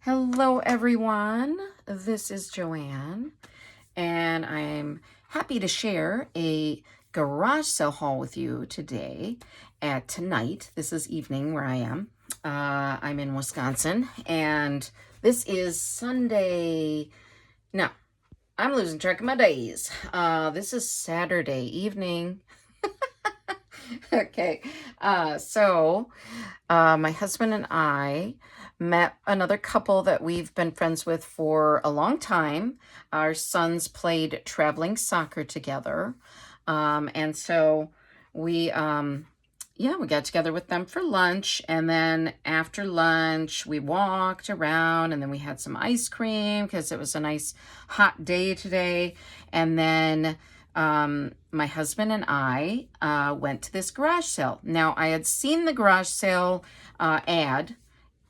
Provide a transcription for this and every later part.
Hello everyone, this is Joanne and I'm happy to share a garage sale haul with you today tonight. This is evening where I am. I'm in Wisconsin and this is Sunday. No, I'm losing track of my days. This is Saturday evening. Okay, my husband and I met another couple that we've been friends with for a long time. Our sons played traveling soccer together. And so we, we got together with them for lunch. And then after lunch, we walked around and then we had some ice cream because it was a nice hot day today. And then my husband and I went to this garage sale. Now, I had seen the garage sale ad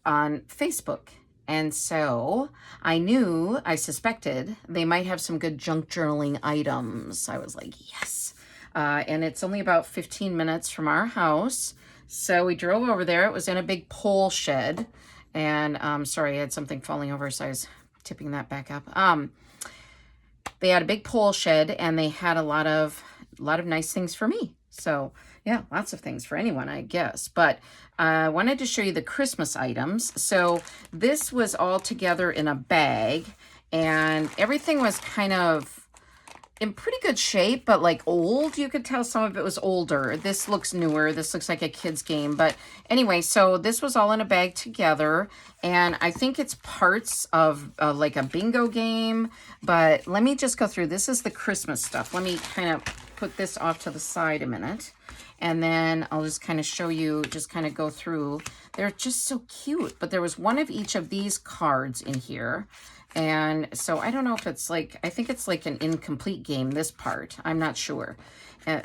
on Facebook. And so I suspected they might have some good junk journaling items. I was like, yes. And it's only about 15 minutes from our house. So we drove over there. It was in a big pole shed. And sorry, I had something falling over, so I was tipping that back up. They had a big pole shed and they had a lot of nice things for me. So yeah, lots of things for anyone, I guess. But I wanted to show you the Christmas items. So this was all together in a bag and everything was kind of in pretty good shape, but like old. You could tell some of it was older. This looks newer. This looks like a kid's game. But anyway, so this was all in a bag together. And I think it's parts of like a bingo game. But let me just go through. This is the Christmas stuff. Let me kind of put this off to the side a minute. And then I'll just kind of show you, just kind of go through. They're just so cute. But there was one of each of these cards in here. And so I don't know if it's like, I think it's like an incomplete game, this part. I'm not sure.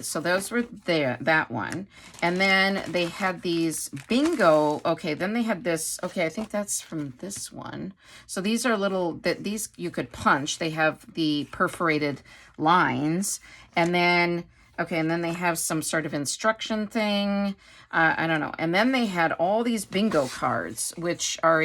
So those were there, that one. And then they had these bingo. Okay, then they had this. Okay, I think that's from this one. So these are little, these you could punch. They have the perforated lines. And then, okay, and then they have some sort of instruction thing. I don't know. And then they had all these bingo cards, which are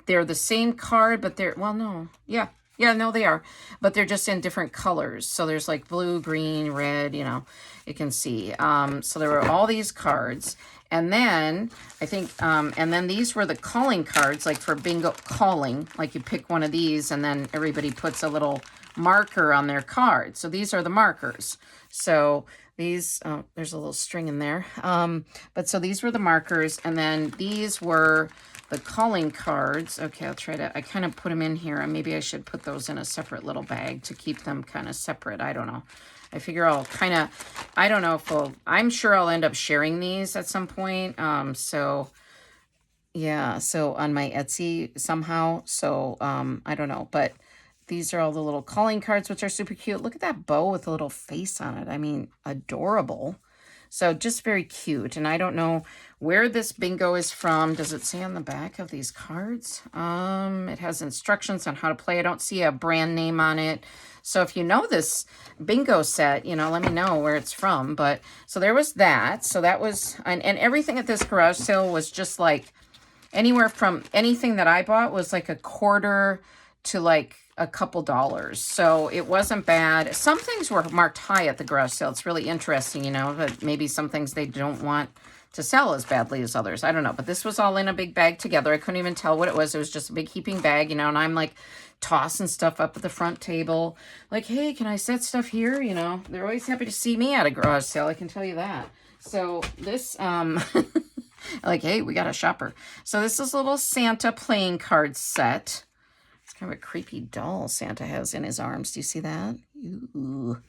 they're the same card, but they're, well, no. Yeah, no, they are. But they're just in different colors. So there's like blue, green, red, you can see. So there were all these cards. And then I think, and then these were the calling cards, like for bingo calling. Like you pick one of these and then everybody puts a little marker on their card. So these are the markers. So these, there's a little string in there. But so these were the markers. And then these were the calling cards. Okay, I'll try to, I kind of put them in here. And maybe I should put those in a separate little bag to keep them kind of separate. I don't know. I figure I'll kind of, I don't know if I'm sure I'll end up sharing these at some point. So yeah, so on my Etsy somehow. So I don't know, but these are all the little calling cards, which are super cute. Look at that bow with a little face on it. I mean, adorable. So just very cute. And I don't know where this bingo is from. Does it say on the back of these cards? It has instructions on how to play. I don't see a brand name on it. So if you know this bingo set, let me know where it's from. But so there was that. So that was, and everything at this garage sale was just like anywhere from anything that I bought was like a quarter to like a couple dollars. So it wasn't bad. Some things were marked high at the garage sale. It's really interesting, but maybe some things they don't want to sell as badly as others. I don't know. But this was all in a big bag together. I couldn't even tell what it was. It was just a big heaping bag, and I'm like tossing stuff up at the front table. Like, hey, can I set stuff here? They're always happy to see me at a garage sale. I can tell you that. So this, like, hey, we got a shopper. So this is a little Santa playing card set. Kind of a creepy doll Santa has in his arms. Do you see that? Ooh.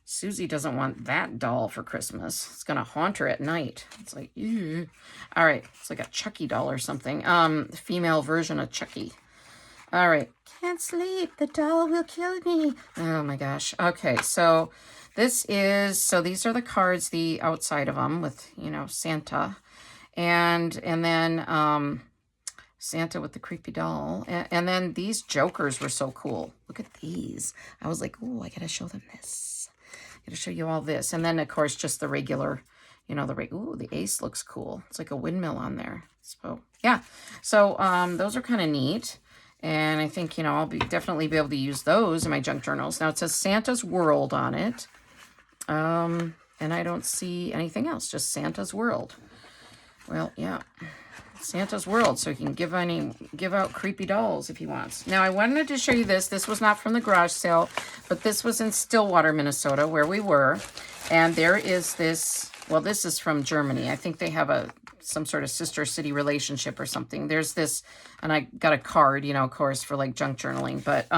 Susie doesn't want that doll for Christmas. It's going to haunt her at night. It's like, ew. All right. It's like a Chucky doll or something. Female version of Chucky. All right. Can't sleep. The doll will kill me. Oh my gosh. Okay. So these are the cards, the outside of them with, Santa. And then, Santa with the creepy doll. And then these jokers were so cool. Look at these. I was like, oh, I got to show them this. I got to show you all this. And then, of course, just the regular, you know, ooh, the ace looks cool. It's like a windmill on there. So yeah, so those are kind of neat. And I think, you know, I'll definitely be able to use those in my junk journals. Now it says Santa's World on it. And I don't see anything else, just Santa's World. Well, yeah, Santa's World. So he can give out creepy dolls if he wants. Now I wanted to show you this. This was not from the garage sale, but this was in Stillwater, Minnesota, where we were. And there is this, well, this is from Germany. I think they have some sort of sister city relationship or something. There's this, and I got a card, you know, of course, for like junk journaling. But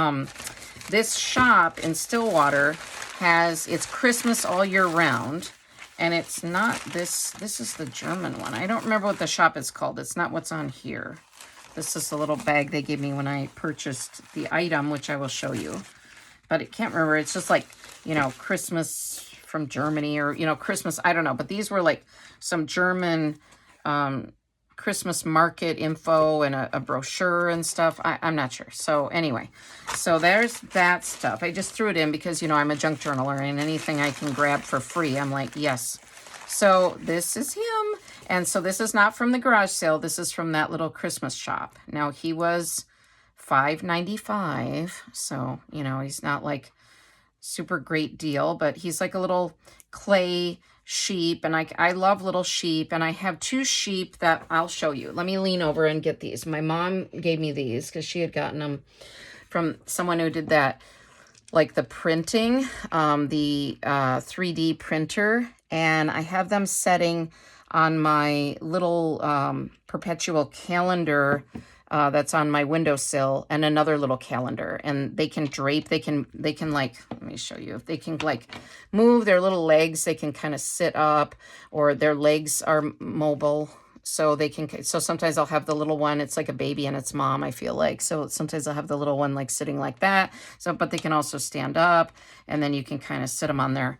this shop in Stillwater it's Christmas all year round. And it's not this is the German one. I don't remember what the shop is called. It's not what's on here. This is the little bag they gave me when I purchased the item, which I will show you. But I can't remember. It's just like, you know, Christmas from Germany, or, you know, Christmas, I don't know. But these were like some German Christmas market info and a brochure and stuff. I'm not sure. So anyway, so there's that stuff. I just threw it in because, you know, I'm a junk journaler, and anything I can grab for free, I'm like, yes. So this is him. And so this is not from the garage sale. This is from that little Christmas shop. Now he was $5.95. So, you know, he's not like super great deal, but he's like a little clay sheep, and I love little sheep, and I have 2 sheep that I'll show you. Let me lean over and get these. My mom gave me these because she had gotten them from someone who did that, like the printing, the 3D printer, and I have them setting on my little perpetual calendar that's on my windowsill, and another little calendar, and they can drape, they can like, let me show you, if they can like move their little legs, they can kind of sit up, or their legs are mobile, so they can, so sometimes I'll have the little one, it's like a baby and its mom, I feel like, so sometimes I'll have the little one like sitting like that, so, but they can also stand up, and then you can kind of sit them on their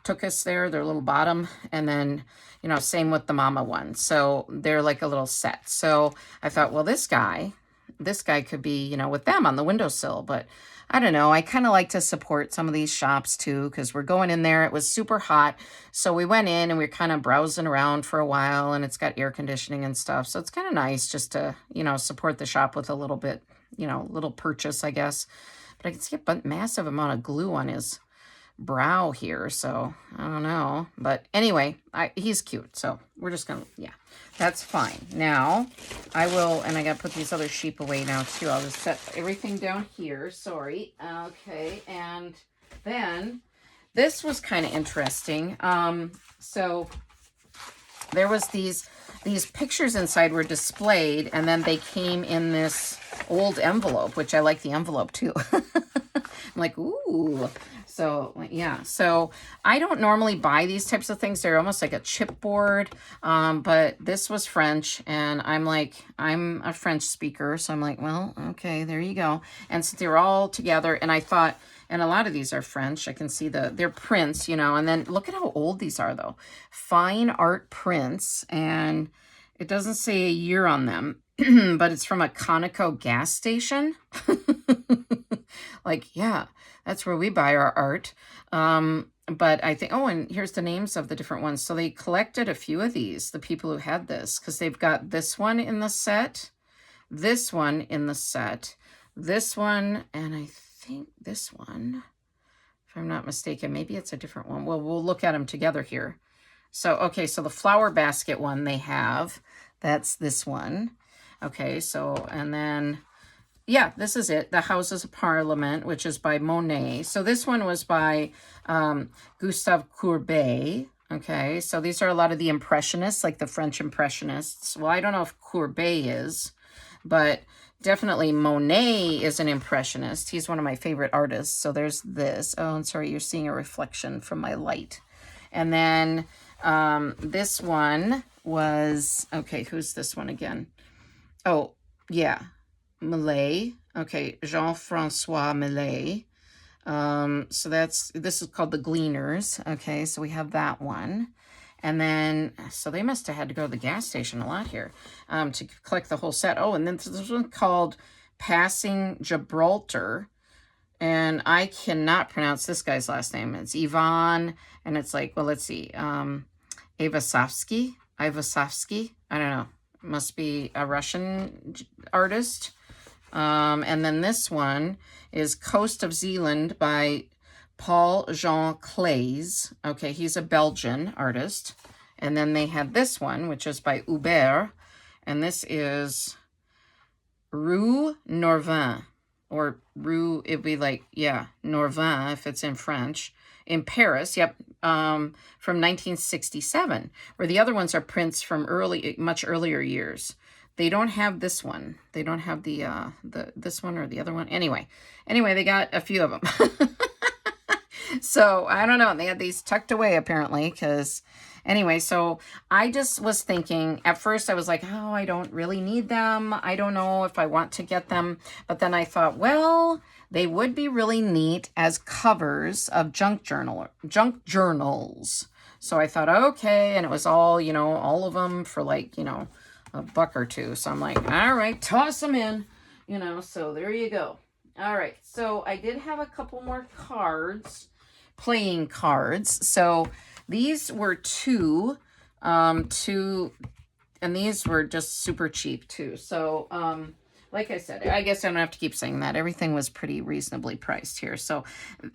tuchus there, their little bottom, and then, you know, same with the mama one. So they're like a little set. So I thought, well, this guy could be, you know, with them on the windowsill. But I don't know. I kind of like to support some of these shops too, because we're going in there. It was super hot. So we went in and we were kind of browsing around for a while, and it's got air conditioning and stuff. So it's kind of nice just to, you know, support the shop with a little bit, you know, little purchase, I guess. But I can see a massive amount of glue on his brow here, so I don't know, but anyway, he's cute, so we're just gonna, yeah, that's fine. Now I will, and I gotta put these other sheep away now too. I'll just set everything down here, sorry. Okay, and then this was kind of interesting. So there was these pictures inside were displayed, and then they came in this old envelope, which I like the envelope too. I'm like, ooh. So yeah, so I don't normally buy these types of things. They're almost like a chipboard, but this was French, and I'm a French speaker, so I'm like, well, okay, there you go. And so they're all together, and I thought, and a lot of these are French. I can see they're prints, you know, and then look at how old these are though. Fine art prints, and it doesn't say a year on them, but it's from a Conoco gas station. Like, yeah, that's where we buy our art. But I think, oh, and here's the names of the different ones. So they collected a few of these, the people who had this, because they've got this one in the set, this one in the set, this one, and I think this one, if I'm not mistaken, maybe it's a different one. Well, we'll look at them together here. So, okay, so the flower basket one they have, that's this one. Okay, so, and then, yeah, this is it. The Houses of Parliament, which is by Monet. So this one was by Gustave Courbet. Okay, so these are a lot of the Impressionists, like the French Impressionists. Well, I don't know if Courbet is, but definitely Monet is an Impressionist. He's one of my favorite artists. So there's this. Oh, I'm sorry, you're seeing a reflection from my light. And then this one was, okay, who's this one again? Oh, yeah. Millet, okay, Jean-Francois Millet. So this is called The Gleaners. Okay, so we have that one. And then, so they must have had to go to the gas station a lot here to collect the whole set. Oh, and then this one called Passing Gibraltar. And I cannot pronounce this guy's last name. It's Yvonne, and it's like, well, let's see. Ivasovsky, I don't know. Must be a Russian artist. And then this one is Coast of Zealand by Paul Jean Claes. Okay, he's a Belgian artist. And then they had this one, which is by Hubert. And this is Rue Norvin. Or Rue, it'd be like, yeah, Norvin if it's in French. In Paris, yep, from 1967. Where the other ones are prints from much earlier years. They don't have this one. They don't have this one or the other one. Anyway, they got a few of them. So I don't know. They had these tucked away apparently because anyway, so I just was thinking at first I was like, oh, I don't really need them. I don't know if I want to get them. But then I thought, well, they would be really neat as covers of junk journals. So I thought, okay. And it was all, all of them for like, a buck or two. So I'm like, all right, toss them in, so there you go. All right. So I did have a couple more cards, playing cards. So these were two, and these were just super cheap too. So, like I said, I guess I don't have to keep saying that. Everything was pretty reasonably priced here. So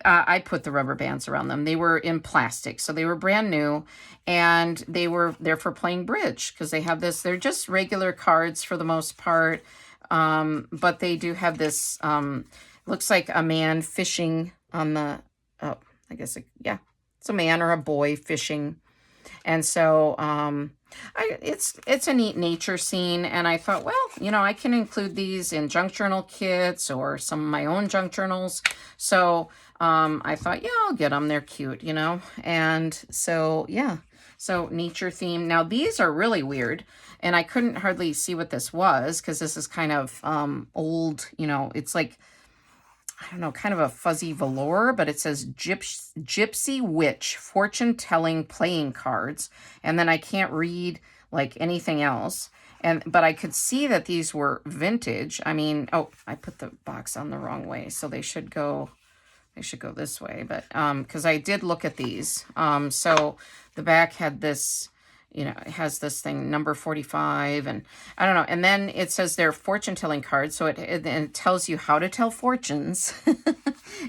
I put the rubber bands around them. They were in plastic. So they were brand new. And they were there for playing bridge. Because they have this. They're just regular cards for the most part. But they do have this. Looks like a man fishing on the. Oh, I guess, yeah. It's a man or a boy fishing. And so it's a neat nature scene. And I thought, well, I can include these in junk journal kits or some of my own junk journals. So I thought, yeah, I'll get them. They're cute, And so, yeah. So nature theme. Now, these are really weird. And I couldn't hardly see what this was because this is kind of old, it's like, I don't know, kind of a fuzzy velour, but it says Gypsy Witch Fortune-Telling Playing Cards. And then I can't read like anything else. But I could see that these were vintage. I mean, oh, I put the box on the wrong way. So they should go this way. But because I did look at these. So the back had this, it has this thing, number 45, and I don't know. And then it says they're fortune-telling cards, so it tells you how to tell fortunes. And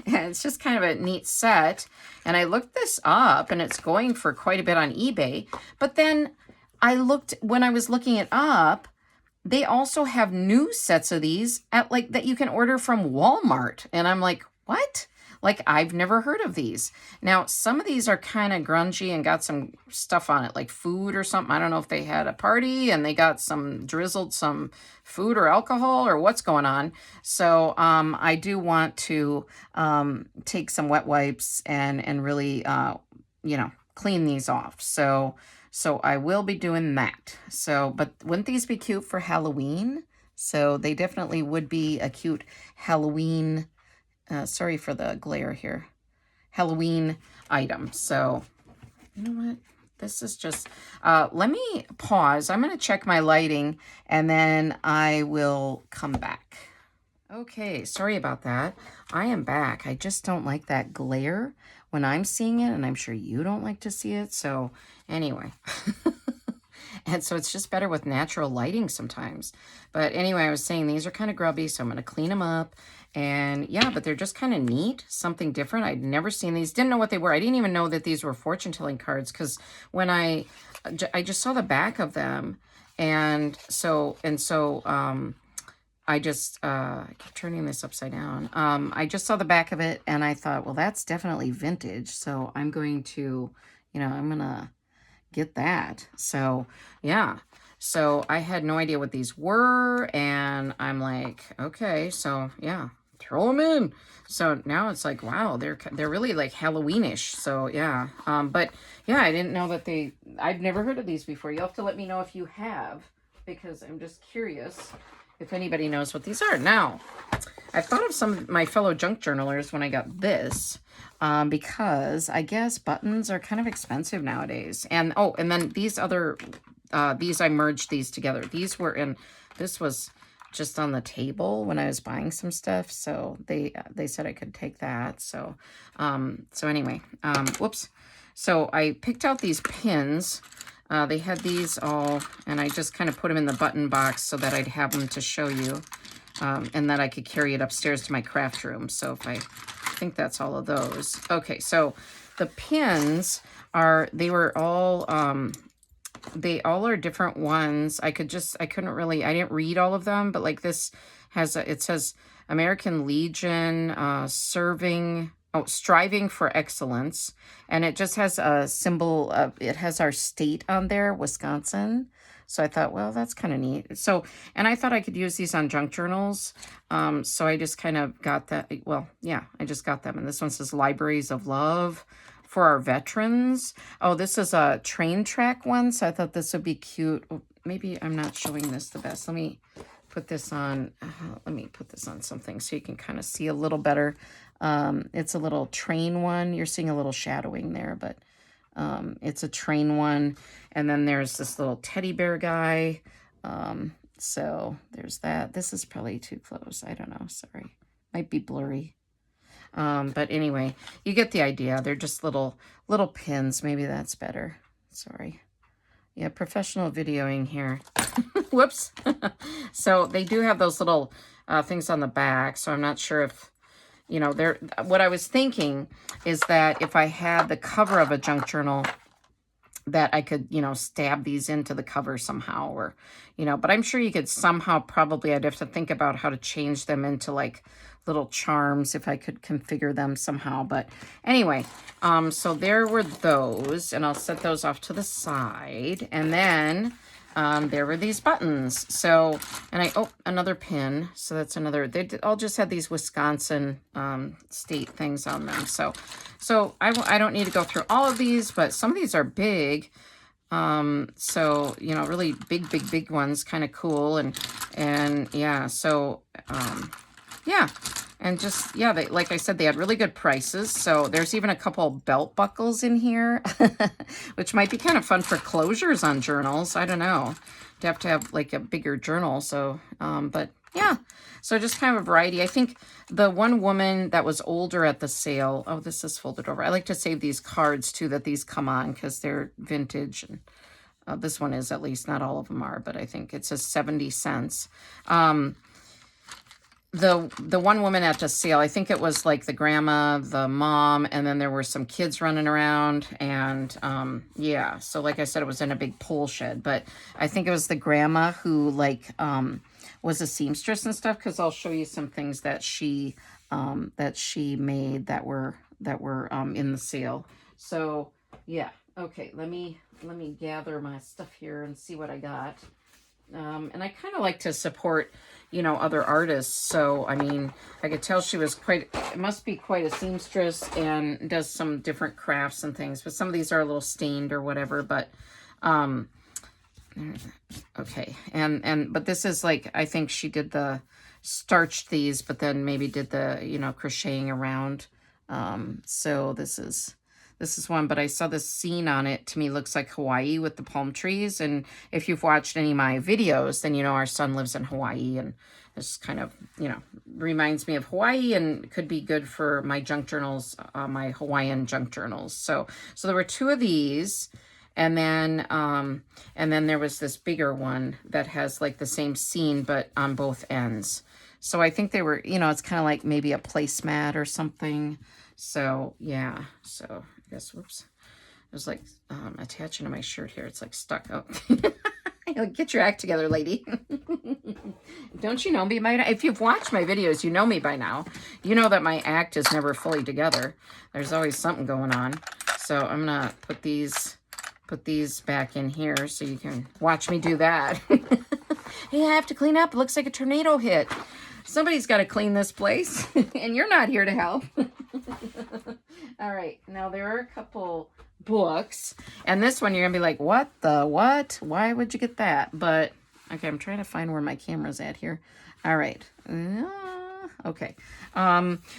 it's just kind of a neat set. And I looked this up, and it's going for quite a bit on eBay. But then when I was looking it up, they also have new sets of these that you can order from Walmart. And I'm like, what? Like, I've never heard of these. Now, some of these are kind of grungy and got some stuff on it, like food or something. I don't know if they had a party and they got drizzled some food or alcohol or what's going on. So I do want to take some wet wipes and really, clean these off. So I will be doing that. So, but wouldn't these be cute for Halloween? So they definitely would be a cute Halloween sorry for the glare here. Halloween item. So, you know what? This is just, let me pause. I'm going to check my lighting and then I will come back. Okay, sorry about that. I am back. I just don't like that glare when I'm seeing it, and I'm sure you don't like to see it. So, anyway. And so it's just better with natural lighting sometimes. But anyway, I was saying these are kind of grubby, so I'm going to clean them up. And yeah, but they're just kind of neat, something different. I'd never seen these, didn't know what they were. I didn't even know that these were fortune-telling cards because when I just saw the back of them. And so I just, I keep turning this upside down. I just saw the back of it and I thought, well, that's definitely vintage. So I'm going to, I'm going to get that. So yeah. So I had no idea what these were. And I'm like, okay, so yeah, throw them in. So now it's like, wow, they're really like Halloweenish. So yeah. But yeah, I didn't know that I've never heard of these before. You'll have to let me know if you have, because I'm just curious if anybody knows what these are. Now, I thought of some of my fellow junk journalers when I got this, because I guess buttons are kind of expensive nowadays. And, oh, and then these other, I merged these together. This was just on the table when I was buying some stuff. So they said I could take that. So, so anyway, whoops. So I picked out these pins. They had these all, and I just kind of put them in the button box so that I'd have them to show you, and that I could carry it upstairs to my craft room. So if I think that's all of those. Okay, so the pins are, they all are different ones. I couldn't really, I didn't read all of them, but like this has, it says American Legion, striving for excellence. And it just has a symbol of, it has our state on there, Wisconsin. So I thought, well, that's kind of neat. So, and I thought I could use these on junk journals. So I just kind of got that. Well, yeah, I just got them. And this one says Libraries of Love for our veterans. Oh, this is a train track one. So I thought this would be cute. Oh, maybe I'm not showing this the best. Let me put this on. Let me put this on something so you can kind of see a little better. It's a little train one. You're seeing a little shadowing there, but it's a train one. And then there's this little teddy bear guy. So there's that. This is probably too close. I don't know. Sorry. Might be blurry. But anyway, you get the idea. They're just little pins. Maybe that's better. Sorry. Yeah, professional videoing here. Whoops. So they do have those little things on the back. So I'm not sure if, you know, what I was thinking is that if I had the cover of a junk journal, that I could, you know, stab these into the cover somehow, or, you know, but I'm sure you could somehow, probably I'd have to think about how to change them into like little charms if I could configure them somehow. But anyway, so there were those, and I'll set those off to the side. And then there were these buttons. So, and another pin. So that's another, they all just had these Wisconsin state things on them. So I don't need to go through all of these, but some of these are big. So, you know, really big ones, kind of cool. And yeah, so, yeah. And just, yeah, they, like I said, they had really good prices. So there's even a couple belt buckles in here, which might be kind of fun for closures on journals. I don't know. You have to have like a bigger journal. So, but yeah, so just kind of a variety. I think the one woman that was older at the sale, oh, this is folded over. I like to save these cards too, that these come on because they're vintage. And this one is, at least, not all of them are, but I think it says 70 cents. The one woman at the sale, I think it was like the grandma, the mom, and then there were some kids running around. And yeah, so like I said, it was in a big pole shed. But I think it was the grandma who like was a seamstress and stuff, because I'll show you some things that she made that were in the sale. So yeah, okay, let me gather my stuff here and see what I got. And I kind of like to support, you know, other artists. So, I mean, I could tell she was must be quite a seamstress and does some different crafts and things. But some of these are a little stained or whatever. But, okay. But this is like, I think she did starched these, but then maybe did the, you know, crocheting around. So this is one, but I saw this scene on it. To me, looks like Hawaii with the palm trees. And if you've watched any of my videos, then you know our son lives in Hawaii, and this kind of, you know, reminds me of Hawaii and could be good for my junk journals, my Hawaiian junk journals. So there were two of these, and then there was this bigger one that has like the same scene but on both ends. So I think they were, you know, it's kind of like maybe a placemat or something. So yeah, so I guess, whoops, it was like attaching to my shirt here. It's like stuck. Oh, get your act together, lady. Don't you know me by now? If you've watched my videos, you know me by now. You know that my act is never fully together. There's always something going on. So I'm gonna put these back in here so you can watch me do that. Hey, I have to clean up. It looks like a tornado hit. Somebody's got to clean this place, and you're not here to help. All right, now there are a couple books, and this one you're gonna be like, what the what? Why would you get that? But okay, I'm trying to find where my camera's at here. All right, okay.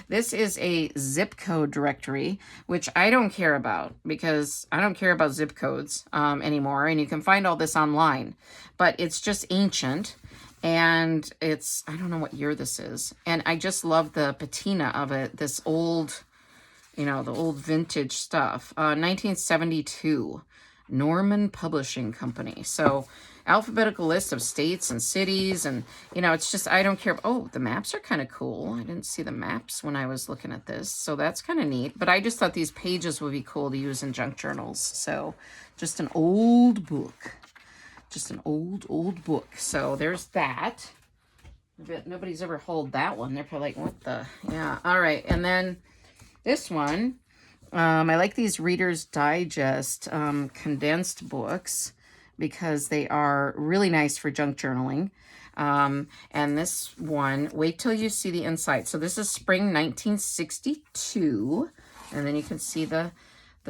This is a zip code directory, which I don't care about, because I don't care about zip codes anymore, and you can find all this online, but it's just ancient. And it's, I don't know what year this is. And I just love the patina of it. This old, you know, the old vintage stuff. 1972, Norman Publishing Company. So alphabetical list of states and cities, and you know, it's just, I don't care. Oh, the maps are kind of cool. I didn't see the maps when I was looking at this, so that's kind of neat. But I just thought these pages would be cool to use in junk journals. So just an old book, just an old book. So there's that. I bet nobody's ever hauled that one. They're probably like, what the, yeah. All right, and then this one, I like these Reader's Digest condensed books because they are really nice for junk journaling. And this one, wait till you see the inside. So this is spring 1962. And then you can see the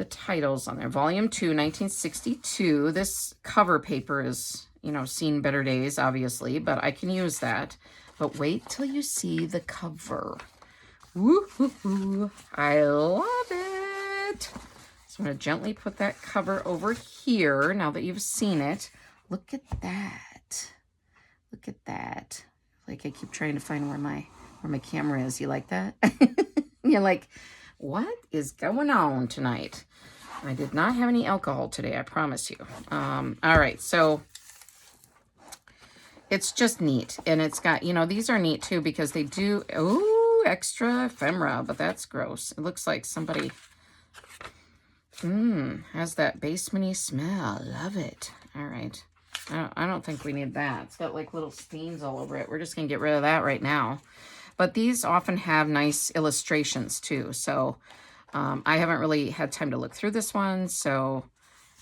titles on there. Volume 2, 1962. This cover paper is, you know, seen better days, obviously, but I can use that. But wait till you see the cover. Woo-hoo-hoo. I love it. So I'm going to gently put that cover over here now that you've seen it. Look at that. Look at that. Like I keep trying to find where my camera is. You like that? You're like, what is going on tonight? I did not have any alcohol today, I promise you. All right, so it's just neat. And it's got, you know, these are neat too because they do, oh, extra ephemera, but that's gross. It looks like somebody has that basementy smell. Love it. All right. I don't think we need that. It's got like little stains all over it. We're just going to get rid of that right now. But these often have nice illustrations too. So I haven't really had time to look through this one. So,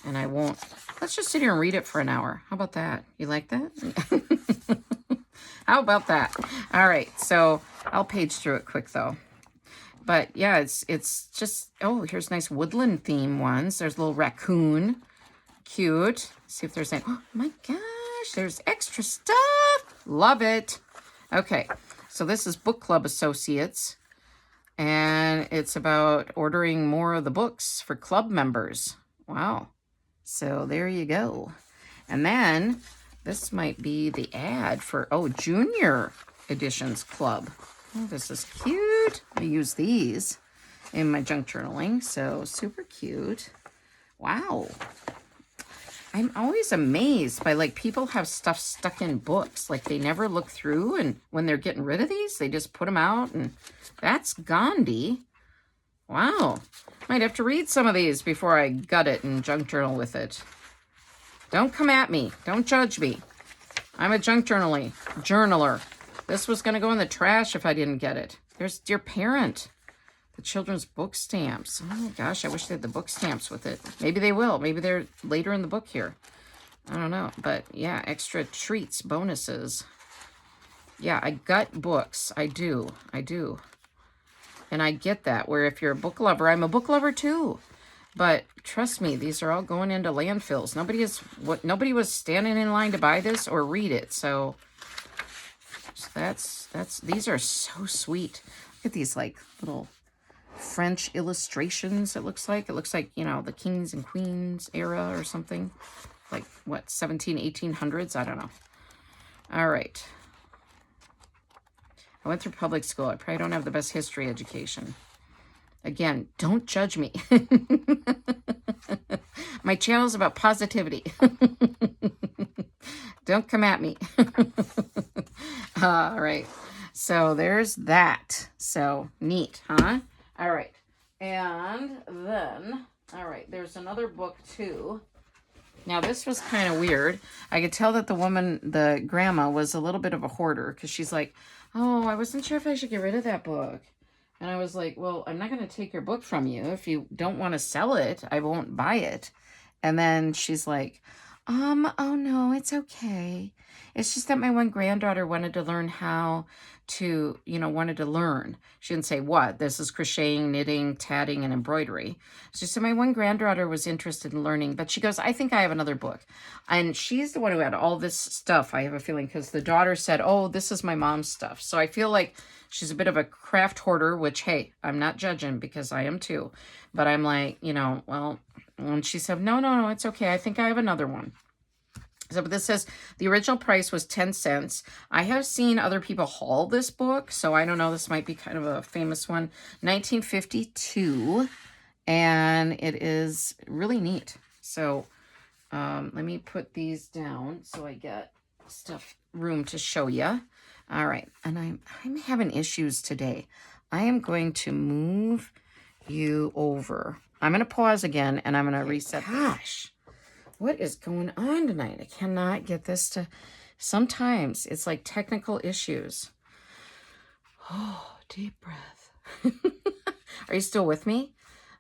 and I won't. Let's just sit here and read it for an hour. How about that? You like that? How about that? All right. So I'll page through it quick though. But yeah, it's just, oh, here's nice woodland theme ones. There's a little raccoon. Cute. See if there's any, oh my gosh, there's extra stuff. Love it. Okay, so this is Book Club Associates. And it's about ordering more of the books for club members. Wow. So there you go. And then this might be the ad for, oh, Junior Editions Club. Oh, this is cute. I use these in my junk journaling, so super cute. Wow. I'm always amazed by, like, people have stuff stuck in books. Like, they never look through, and when they're getting rid of these, they just put them out, and that's Gandhi. Wow. Might have to read some of these before I gut it and junk journal with it. Don't come at me. Don't judge me. I'm a junk journaler. This was going to go in the trash if I didn't get it. There's Dear Parent. The children's book stamps. Oh my gosh, I wish they had the book stamps with it. Maybe they will. Maybe they're later in the book here. I don't know. But yeah, extra treats, bonuses. Yeah, I gut books. I do. And I get that. Where if you're a book lover, I'm a book lover too. But trust me, these are all going into landfills. Nobody was standing in line to buy this or read it. So these are so sweet. Look at these like little French illustrations. It looks like, you know, the kings and queens era or something. Like what, 1800s? I don't know. All right. I went through public school. I probably don't have the best history education. Again, don't judge me. My channel is about positivity. Don't come at me. All right. So there's that. So neat, huh? All right. And then, all right, there's another book too. Now this was kind of weird. I could tell that the woman, the grandma, was a little bit of a hoarder because she's like, oh, I wasn't sure if I should get rid of that book. And I was like, well, I'm not going to take your book from you. If you don't want to sell it, I won't buy it. And then she's like, oh no, it's okay. It's just that my one granddaughter wanted to learn how to, wanted to learn. She didn't say what. This is crocheting, knitting, tatting, and embroidery. She said, my one granddaughter was interested in learning, but she goes, I think I have another book. And she's the one who had all this stuff, I have a feeling, because the daughter said, oh, this is my mom's stuff. So I feel like she's a bit of a craft hoarder, which, hey, I'm not judging because I am too. But I'm like, well, and she said, no, it's okay. I think I have another one. So, but this says the original price was 10 cents. I have seen other people haul this book, so I don't know. This might be kind of a famous one. 1952, and it is really neat. So, let me put these down so I get room to show you. All right, and I'm having issues today. I am going to move you over. I'm going to pause again, and I'm going to reset. Gosh. What is going on tonight? I cannot get this to... Sometimes it's like technical issues. Oh, deep breath. Are you still with me?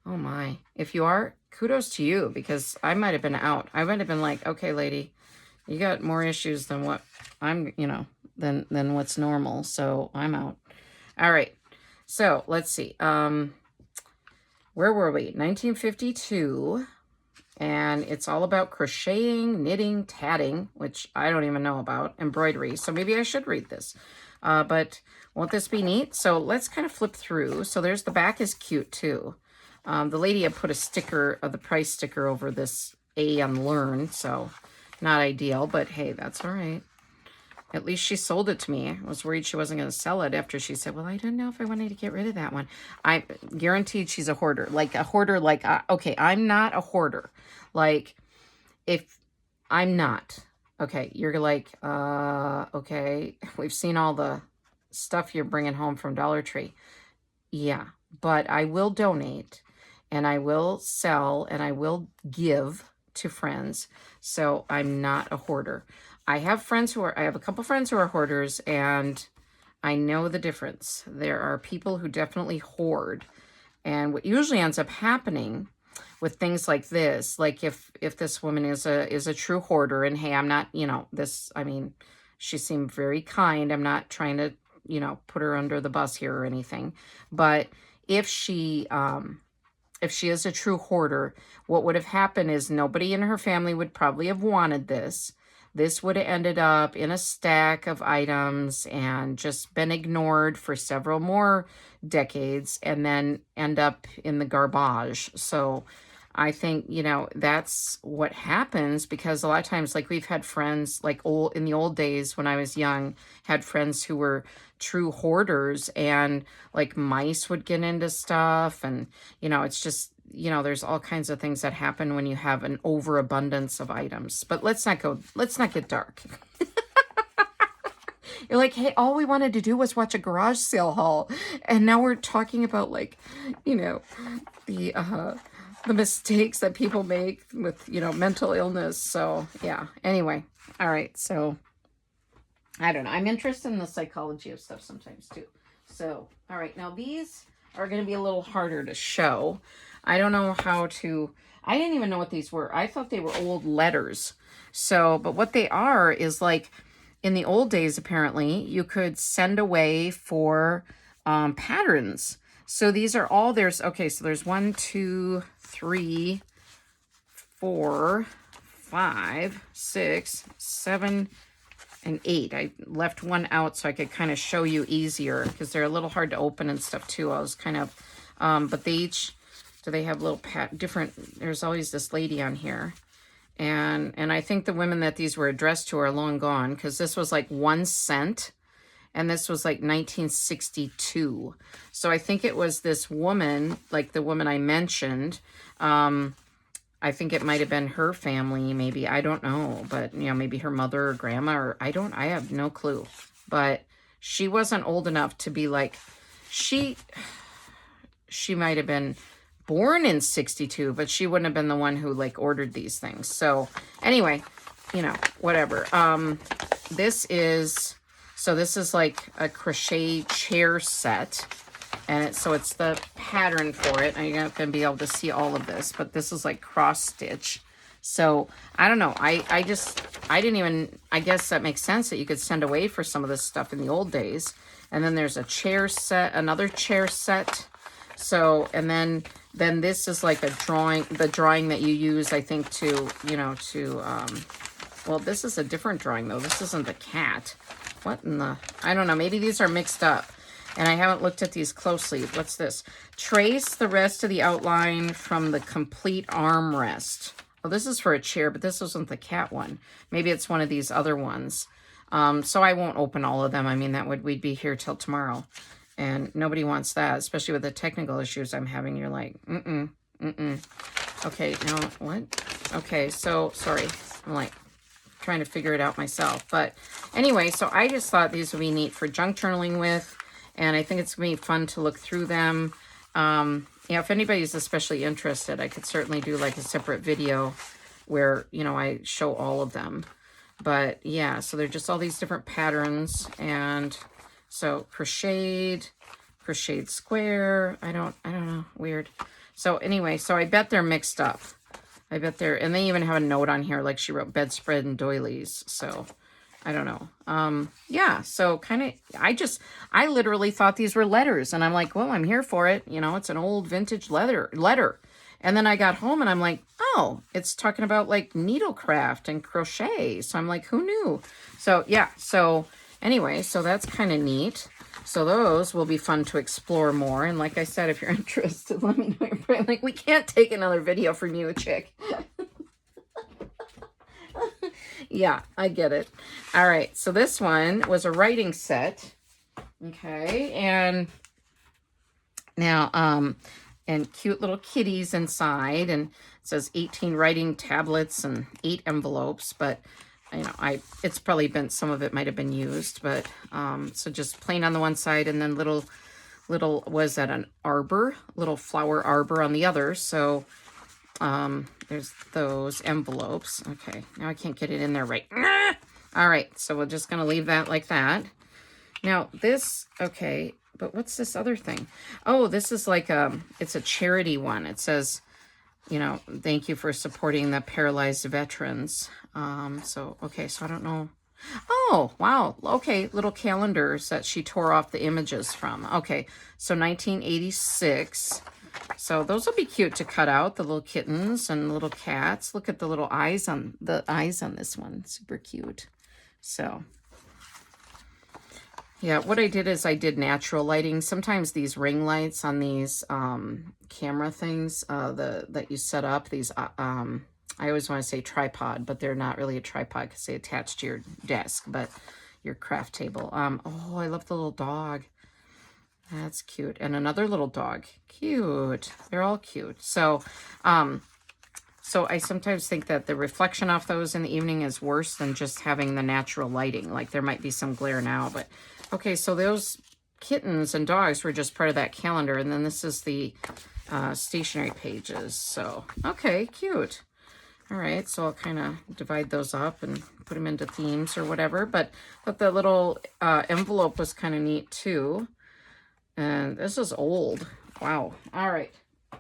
Oh my. If you are, kudos to you, because I might have been out. I might have been like, okay, lady, you got more issues than what I'm, than what's normal. So I'm out. All right. So let's see. Where were we? 1952. And it's all about crocheting, knitting, tatting, which I don't even know about, embroidery. So maybe I should read this. But won't this be neat? So let's kind of flip through. So there's the back is cute too. The lady had put a sticker, the price sticker over this A on Learn. So not ideal, but hey, that's all right. At least she sold it to me. I was worried she wasn't going to sell it after she said, well, I didn't know if I wanted to get rid of that one. I guaranteed she's a hoarder. Like a hoarder, like, okay, I'm not a hoarder. Like, if I'm not, okay, you're like, okay, we've seen all the stuff you're bringing home from Dollar Tree. Yeah, but I will donate, and I will sell, and I will give to friends. So I'm not a hoarder. I have a couple friends who are hoarders, and I know the difference. There are people who definitely hoard. And what usually ends up happening with things like this, like if this woman is a true hoarder, and hey, I'm not, she seemed very kind. I'm not trying to, put her under the bus here or anything. But if she is a true hoarder, what would have happened is nobody in her family would probably have wanted this. This would have ended up in a stack of items and just been ignored for several more decades and then end up in the garbage. So I think, that's what happens, because a lot of times, like, we've had friends, like in the old days when I was young, had friends who were true hoarders, and like mice would get into stuff, and, it's just, there's all kinds of things that happen when you have an overabundance of items. But let's not get dark. You're like, hey, all we wanted to do was watch a garage sale haul, and now we're talking about, like, the mistakes that people make with, mental illness. So yeah, anyway. All right. So I don't know. I'm interested in the psychology of stuff sometimes too. So, all right. Now these are going to be a little harder to show. I don't know how to, I didn't even know what these were. I thought they were old letters. So, but what they are is, like, in the old days, apparently you could send away for patterns. So these are all, there's 1, 2, 3, 4, 5, 6, 7, and 8. I left one out so I could kind of show you easier, because they're a little hard to open and stuff too. I was kind of, but they each, do they have little different, there's always this lady on here. And I think the women that these were addressed to are long gone, because this was like 1 cent. And this was like 1962. So I think it was this woman, like the woman I mentioned. I think it might have been her family, maybe. I don't know. But, maybe her mother or grandma, or I have no clue. But she wasn't old enough to be like, she might have been born in 62, but she wouldn't have been the one who, like, ordered these things. So anyway, whatever. This is like a crochet chair set, and it's the pattern for it. I'm not going to be able to see all of this, but this is like cross stitch. So I don't know. I guess that makes sense that you could send away for some of this stuff in the old days. And then there's a chair set, another chair set. So, and then this is like the drawing that you use, I think, well, this is a different drawing though. This isn't the cat. What in the, I don't know. Maybe these are mixed up, and I haven't looked at these closely. What's this? Trace the rest of the outline from the complete armrest. Oh, this is for a chair, but this wasn't the cat one. Maybe it's one of these other ones. So I won't open all of them. I mean, we'd be here till tomorrow. And nobody wants that, especially with the technical issues I'm having. You're like, Okay, now what? Okay, so sorry. I'm like trying to figure it out myself. But anyway, so I just thought these would be neat for junk journaling with. And I think it's going to be fun to look through them. Yeah, if anybody's especially interested, I could certainly do like a separate video where, you know, I show all of them. But yeah, so they're just all these different patterns. And so crocheted square. I don't know, weird. So anyway, so I bet they're mixed up. I bet they're, and they even have a note on here, like she wrote bedspread and doilies. So I don't know. Yeah, so kind of, I literally thought these were letters, and I'm like, well, I'm here for it. You know, it's an old vintage letter. And then I got home and I'm like, oh, it's talking about like needlecraft and crochet. So I'm like, who knew? So yeah, so anyway, so that's kind of neat. So those will be fun to explore more. And like I said, if you're interested, let me know. Like, we can't take another video from you, chick. Yeah, I get it. All right, so this one was a writing set. Okay, and now, and cute little kitties inside, and it says 18 writing tablets and 8 envelopes, but you know, it's probably been, some of it might have been used, but so just plain on the one side, and then little was that an arbor, little flower arbor on the other. So there's those envelopes. Okay, now I can't get it in there right. All right, so we're just gonna leave that like that. Now this, okay, but what's this other thing? Oh, this is like it's a charity one. It says, you know, thank you for supporting the paralyzed veterans. So, okay, so I don't know. Oh, wow. Okay, little calendars that she tore off the images from. Okay, so 1986. So those will be cute to cut out, the little kittens and little cats. Look at the little eyes on this one. Super cute. So yeah, what I did is I did natural lighting. Sometimes these ring lights on these camera things that you set up, these I always want to say tripod, but they're not really a tripod because they attach to your desk, but your craft table. Oh, I love the little dog. That's cute. And another little dog. Cute. They're all cute. So so I sometimes think that the reflection off those in the evening is worse than just having the natural lighting. Like there might be some glare now, but okay, so those kittens and dogs were just part of that calendar. And then this is the stationery pages. So, okay, cute. All right, so I'll kind of divide those up and put them into themes or whatever. But the little envelope was kind of neat too. And this is old. Wow. All right.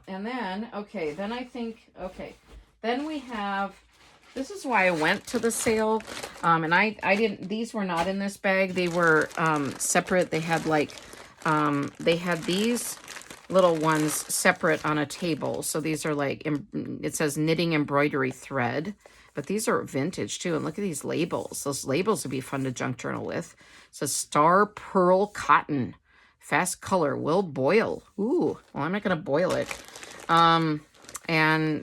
And then, okay, then I think, okay, then we have, this is why I went to the sale. And I didn't, these were not in this bag. They were separate. They had like, they had these little ones separate on a table. So these are like, it says knitting embroidery thread, but these are vintage too. And look at these labels. Those labels would be fun to junk journal with. It says Star Pearl Cotton. Fast color will boil. Ooh, well, I'm not going to boil it. And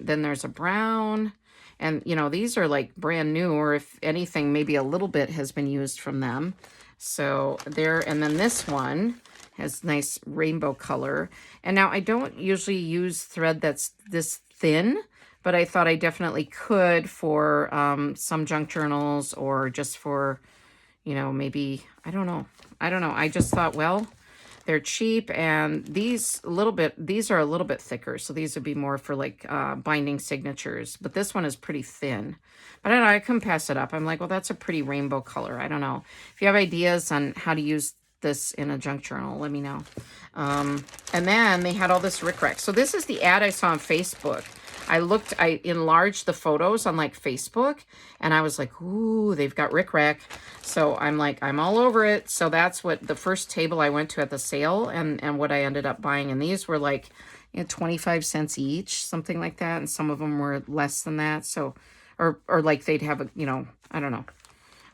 then there's a brown. And, you know, these are like brand new, or if anything, maybe a little bit has been used from them. So there, and then this one has nice rainbow color. And now I don't usually use thread that's this thin, but I thought I definitely could for some junk journals, or just for, you know, maybe, I don't know. I just thought, well, they're cheap, and these are a little bit thicker. So these would be more for like binding signatures, but this one is pretty thin. But I don't know, I couldn't pass it up. I'm like, well, that's a pretty rainbow color. I don't know. If you have ideas on how to use this in a junk journal, let me know. And then they had all this rickrack. So this is the ad I saw on Facebook. I enlarged the photos on like Facebook, and I was like, ooh, they've got rickrack. So I'm like, I'm all over it. So that's what the first table I went to at the sale, and what I ended up buying. And these were like, you know, 25 cents each, something like that. And some of them were less than that. So, or like they'd have a, you know, I don't know.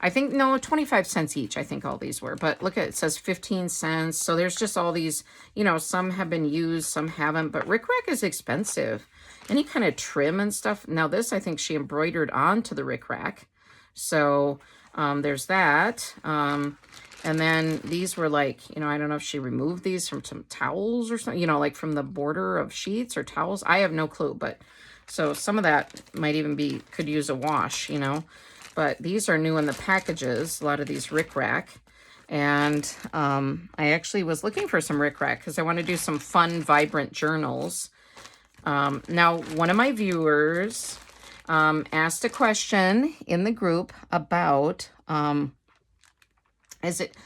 I think, no, 25 cents each, I think all these were. But look at it, says 15 cents. So there's just all these, you know, some have been used, some haven't. But rickrack is expensive. Any kind of trim and stuff. Now this, I think she embroidered onto the rickrack. So there's that. And then these were like, you know, I don't know if she removed these from some towels or something, you know, like from the border of sheets or towels. I have no clue, but so some of that might even be, could use a wash, you know. But these are new in the packages, a lot of these rickrack. And I actually was looking for some rickrack because I want to do some fun, vibrant journals. Now, one of my viewers asked a question in the group about, is it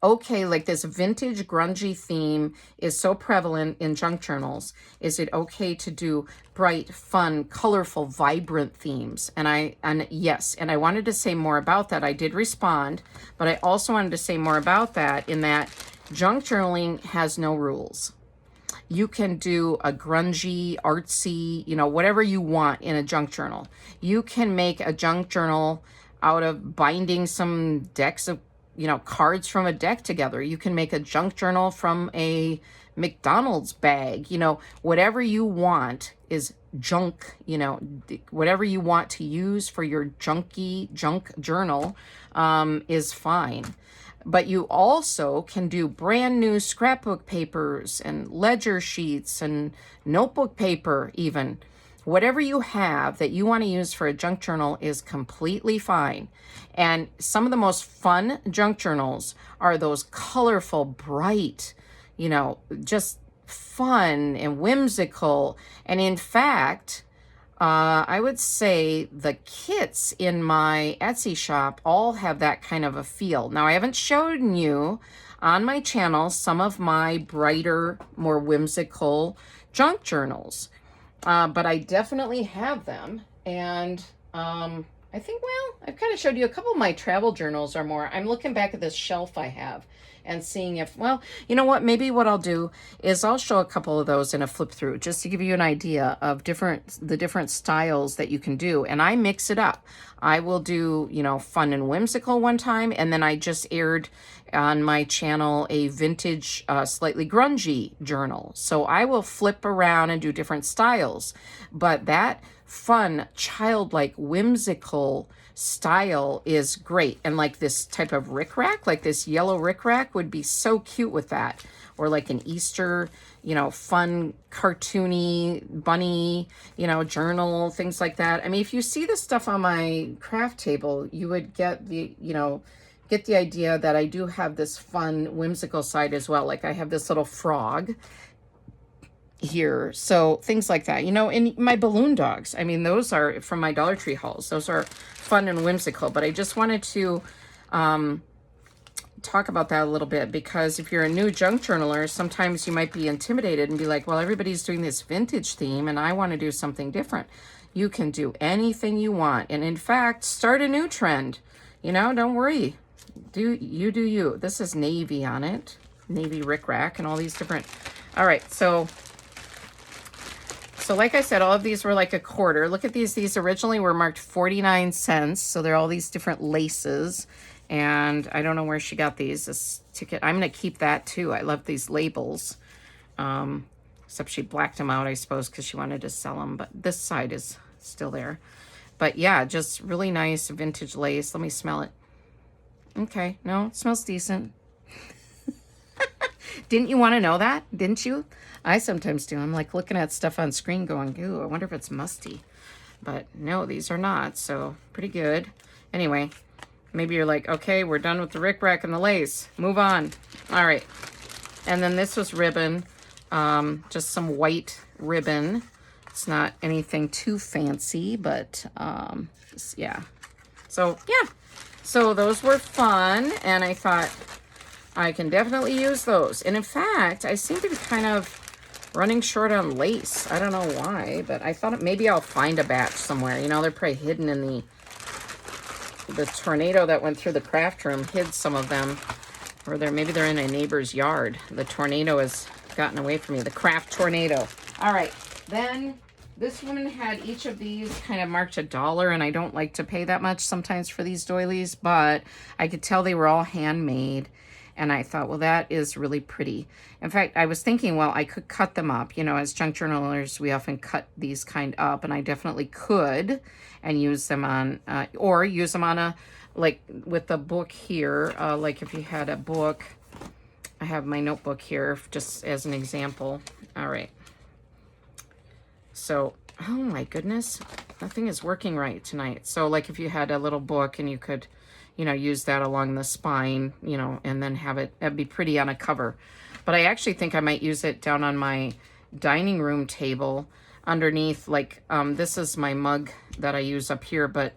okay, like this vintage grungy theme is so prevalent in junk journals. Is it okay to do bright, fun, colorful, vibrant themes? And yes, and I wanted to say more about that. I did respond, but I also wanted to say more about that in that junk journaling has no rules. You can do a grungy, artsy, you know, whatever you want in a junk journal. You can make a junk journal out of binding some decks of, you know, cards from a deck together. You can make a junk journal from a McDonald's bag. You know, whatever you want is junk, you know, whatever you want to use for your junk journal is fine. But you also can do brand new scrapbook papers and ledger sheets and notebook paper even. Whatever you have that you want to use for a junk journal is completely fine. And some of the most fun junk journals are those colorful, bright, you know, just fun and whimsical. And in fact, I would say the kits in my Etsy shop all have that kind of a feel. Now, I haven't shown you on my channel some of my brighter, more whimsical junk journals. But I definitely have them. And I think, well, I've kind of showed you a couple of my travel journals are more. I'm looking back at this shelf I have and seeing if, well, you know what, maybe what I'll do is I'll show a couple of those in a flip through just to give you an idea of the different styles that you can do. And I mix it up. I will do, you know, fun and whimsical one time, and then I just aired on my channel a vintage, slightly grungy journal. So I will flip around and do different styles. But that fun, childlike, whimsical style is great. And like this type of rickrack, like this yellow rickrack would be so cute with that. Or like an Easter, you know, fun, cartoony, bunny, you know, journal, things like that. I mean, if you see the stuff on my craft table, you would get the, you know, get the idea that I do have this fun, whimsical side as well. Like I have this little frog here. So things like that, you know, and my balloon dogs, I mean, those are from my Dollar Tree hauls. Those are fun and whimsical, but I just wanted to talk about that a little bit, because if you're a new junk journaler, sometimes you might be intimidated and be like, well, everybody's doing this vintage theme and I want to do something different. You can do anything you want. And in fact, start a new trend, you know, don't worry. Do you. This is navy on it, navy rickrack and all these different. All right. So like I said, all of these were like a quarter. Look at these. These originally were marked 49 cents. So they're all these different laces. And I don't know where she got these. This ticket, I'm going to keep that too. I love these labels. Except she blacked them out, I suppose, because she wanted to sell them. But this side is still there. But yeah, just really nice vintage lace. Let me smell it. Okay. No, it smells decent. Didn't you want to know that? Didn't you? I sometimes do. I'm like looking at stuff on screen going, ooh, I wonder if it's musty. But no, these are not. So pretty good. Anyway, maybe you're like, okay, we're done with the rickrack and the lace. Move on. All right. And then this was ribbon. Just some white ribbon. It's not anything too fancy, but yeah. So yeah. So those were fun. And I thought I can definitely use those. And in fact, I seem to be kind of running short on lace. I don't know why, but I thought maybe I'll find a batch somewhere. You know, they're probably hidden in the tornado that went through the craft room hid some of them. Or maybe they're in a neighbor's yard. The tornado has gotten away from me. The craft tornado. All right. Then This one had each of these kind of marked $1, and I don't like to pay that much sometimes for these doilies, but I could tell they were all handmade, and I thought, well, that is really pretty. In fact, I was thinking, well, I could cut them up. You know, as junk journalers, we often cut these kind up, and I definitely could and use them on, or use them on a, like with the book here, like if you had a book, I have my notebook here just as an example. All right. So, oh my goodness, nothing is working right tonight. So like if you had a little book and you could, you know, use that along the spine, you know, and then have it, that'd be pretty on a cover. But I actually think I might use it down on my dining room table underneath, like, this is my mug that I use up here, but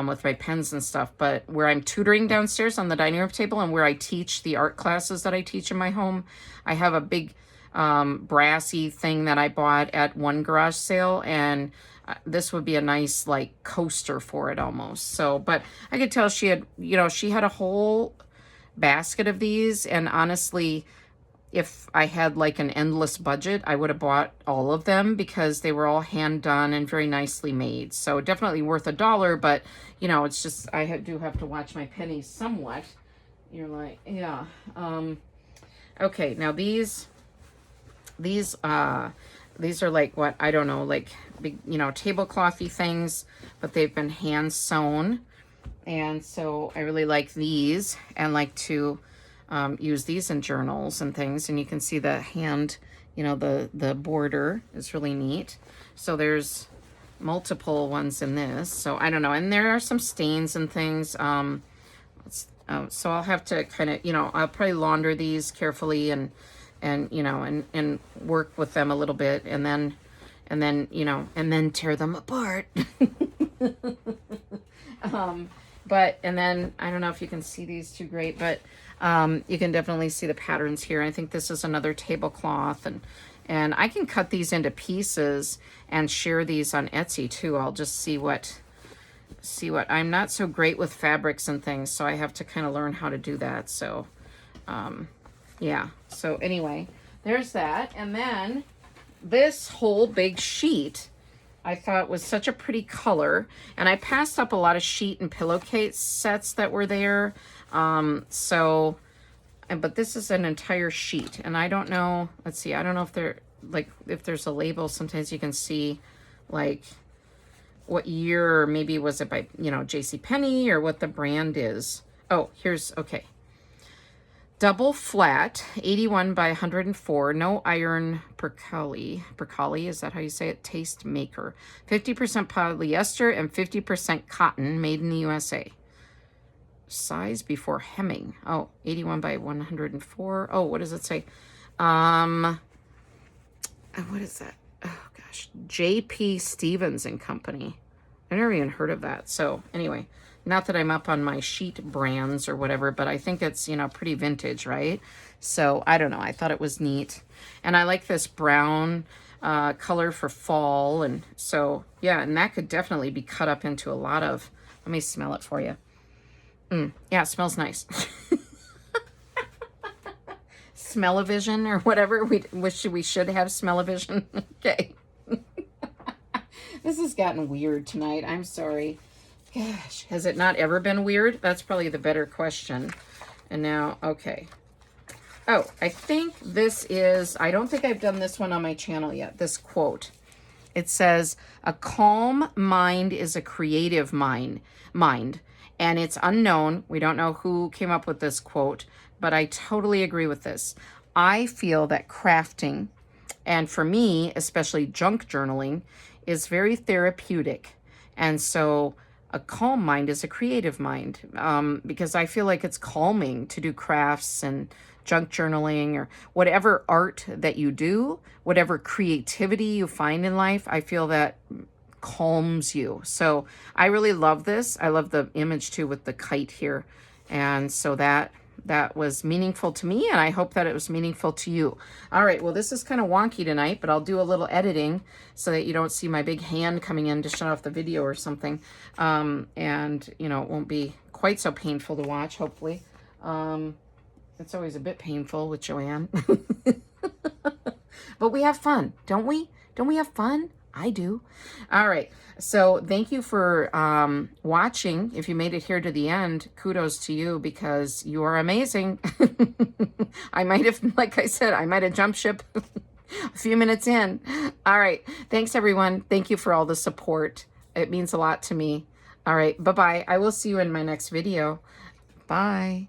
with my pens and stuff, but where I'm tutoring downstairs on the dining room table and where I teach the art classes that I teach in my home, I have a big brassy thing that I bought at one garage sale, and this would be a nice like coaster for it almost. So, but I could tell she had, you know, she had a whole basket of these, and honestly, if I had like an endless budget, I would have bought all of them because they were all hand done and very nicely made. So definitely worth $1, but you know, it's just, I do have to watch my pennies somewhat. You're like, yeah. Okay, now these are like, what, I don't know, like big, you know, tableclothy things, but they've been hand sewn. And so I really like these and like to use these in journals and things. And you can see the hand, you know, the border is really neat. So there's multiple ones in this. So I don't know. And there are some stains and things. So I'll have to kind of, you know, I'll probably launder these carefully and you know, and work with them a little bit, and then, you know, and then tear them apart. But, and then, I don't know if you can see these too great, but you can definitely see the patterns here. I think this is another tablecloth, and I can cut these into pieces and share these on Etsy too. I'll just see what, I'm not so great with fabrics and things, so I have to kind of learn how to do that. So, yeah. So anyway, there's that. And then this whole big sheet I thought was such a pretty color, and I passed up a lot of sheet and pillowcase sets that were there. So, but this is an entire sheet, and I don't know, let's see, I don't know if they're like, if there's a label, sometimes you can see like what year, or maybe was it by, you know, JCPenney, or what the brand is. Oh, here's, okay. Double flat, 81 by 104, no iron percale, is that how you say it? Taste maker. 50% polyester and 50% cotton, made in the USA. Size before hemming. Oh, 81 by 104. Oh, what does it say? What is that? Oh gosh, J.P. Stevens and Company. I never even heard of that. So anyway, not that I'm up on my sheet brands or whatever, but I think it's, you know, pretty vintage, right? So I don't know. I thought it was neat. And I like this brown color for fall. And so, yeah, and that could definitely be cut up into a lot of, let me smell it for you. Yeah, it smells nice. Smell-o-vision or whatever. We should have smell-o-vision. Okay. This has gotten weird tonight. I'm sorry. Gosh, has it not ever been weird? That's probably the better question. And now, okay. Oh, I think this is, I don't think I've done this one on my channel yet, this quote. It says, a calm mind is a creative mind. And it's unknown. We don't know who came up with this quote, but I totally agree with this. I feel that crafting, and for me, especially junk journaling, is very therapeutic. And so a calm mind is a creative mind, because I feel like it's calming to do crafts and junk journaling or whatever art that you do, whatever creativity you find in life. I feel that calms you. So I really love this. I love the image too with the kite here. And so that was meaningful to me, and I hope that it was meaningful to you. All right, well, this is kind of wonky tonight, but I'll do a little editing so that you don't see my big hand coming in to shut off the video or something. And, you know, it won't be quite so painful to watch, hopefully. It's always a bit painful with Joanne. But we have fun, don't we? Don't we have fun? I do. All right. So thank you for watching. If you made it here to the end, kudos to you because you are amazing. I might have, like I said, I might have jumped ship a few minutes in. All right. Thanks, everyone. Thank you for all the support. It means a lot to me. All right. Bye-bye. I will see you in my next video. Bye.